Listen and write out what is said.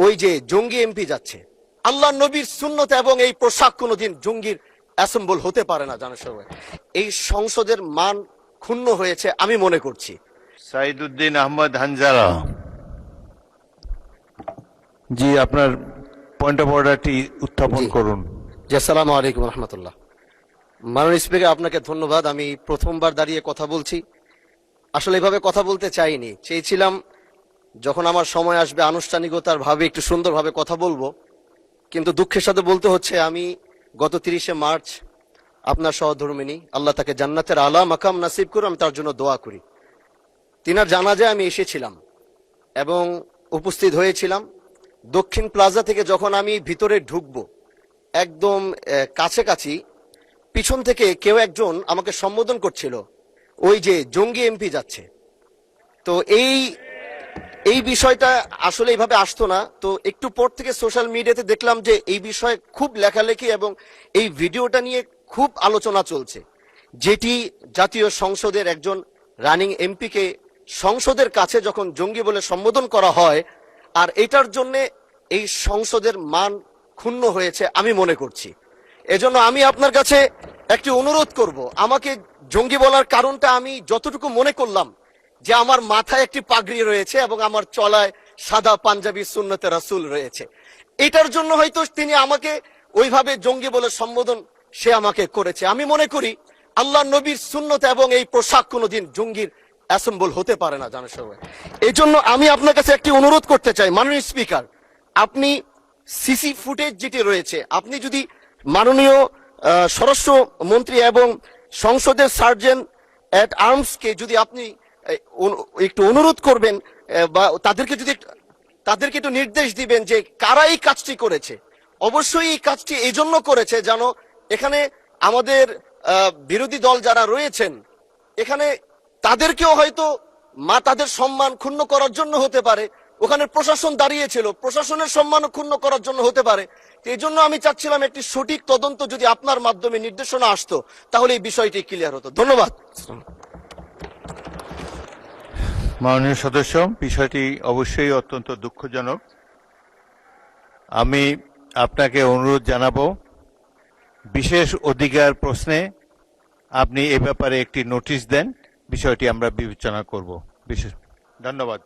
ওই যে জঙ্গি এমপি যাচ্ছে, আল্লাহ নবীর সুন্নত এবং এই পোশাক কোনোদিন জঙ্গির অ্যাসেম্বল হতে পারে না। জানার সবাই এই সংসদের মান ক্ষুণ্ণ হয়েছে আমি মনে করছি। সাইদুদ্দিন আহমদ হানজালা, জি আপনার পয়েন্ট অফ অর্ডারটি উত্থাপন করুন। জি, আসসালামু আলাইকুম রহমতুল্লাহ। মাননীয় স্পিকার, আপনাকে ধন্যবাদ। আমি প্রথমবার দাঁড়িয়ে কথা বলছি, আসলে এভাবে কথা বলতে চাইনি, চেয়েছিলাম যখন আমার সময় আসবে আনুষ্ঠানিকতার ভাবে একটু সুন্দরভাবে কথা বলবো, কিন্তু দুঃখের সাথে বলতে হচ্ছে আমি গত 30শে মার্চ আপনার সহধর্মিনী, আল্লাহ তাকে জান্নাতের আলা মাকাম নাসিব করুন, আমি তার জন্য দোয়া করি। তিনার জানাজায় আমি এসেছিলাম এবং উপস্থিত হয়েছিলাম। দক্ষিণ প্লাজা থেকে যখন আমি ভিতরে ঢুকবো, একদম কাছাকাছি পিছন থেকে কেউ একজন আমাকে সম্বোধন করছিল, ওই যে জঙ্গি এমপি যাচ্ছে। তো এই বিষয়টা আসলে এইভাবে আসতো না। তো একটু পর থেকে সোশ্যাল মিডিয়াতে দেখলাম যে এই বিষয়ে খুব লেখালেখি এবং এই ভিডিওটা নিয়ে খুব আলোচনা চলছে, যেটি জাতীয় সংসদের একজন রানিং এমপিকে সংসদের কাছে যখন জঙ্গি বলে সম্বোধন করা হয়, আর এটার জন্য এই সংসদের মান ক্ষুণ্ণ হয়েছে আমি মনে করছি। এজন্য আমি আপনার কাছে একটি অনুরোধ করব, আমাকে জঙ্গি বলার কারণটা আমি যতটুকু মনে করলাম যে আমার মাথায় একটি পাগড়ি রয়েছে এবং আমার চলায় সাদা পাঞ্জাবি সুন্নতে রাসূল রয়েছে, এটার জন্য হয়তো তিনি আমাকে ওইভাবে জঙ্গি বলে সম্বোধন সে আমাকে করেছে। আমি মনে করি আল্লাহ নবীর সুন্নত এবং এই পোশাক কোনোদিন জঙ্গির অ্যাসেম্বল হতে পারে না। জানার সবাই এই জন্য আমি আপনার কাছে একটি অনুরোধ করতে চাই, মাননীয় স্পিকার, আপনি সিসি ফুটেজ যেটি রয়েছে, আপনি যদি মাননীয় স্বরাষ্ট্র মন্ত্রী এবং সংসদের সার্জেন্ট অ্যাট আর্মসকে যদি আপনি একটু অনুরোধ করবেন বা তাদেরকে একটু নির্দেশ দিবেন যে কারা এই কাজটি করেছে। অবশ্যই এই কাজটি এই জন্য করেছে যেন এখানে আমাদের বিরোধী দল যারা রয়েছেন এখানে তাদেরকেও হয়তো তাদের সম্মান ক্ষুণ্ণ করার জন্য হতে পারে, ওখানে প্রশাসন দাঁড়িয়েছিল, প্রশাসনের সম্মান ক্ষুণ্ণ করার জন্য হতে পারে। এই জন্য আমি চাচ্ছিলাম একটি সঠিক তদন্ত যদি আপনার মাধ্যমে নির্দেশনা আসতো তাহলে এই বিষয়টি ক্লিয়ার হতো। ধন্যবাদ। মাননীয় সদস্য, বিষয়টি অবশ্যই অত্যন্ত দুঃখজনক। আমি আপনাকে অনুরোধ জানাবো, বিশেষ অধিকার প্রশ্নে আপনি এ ব্যাপারে একটি নোটিশ দেন, বিষয়টি আমরা বিবেচনা করব। বিশেষ ধন্যবাদ।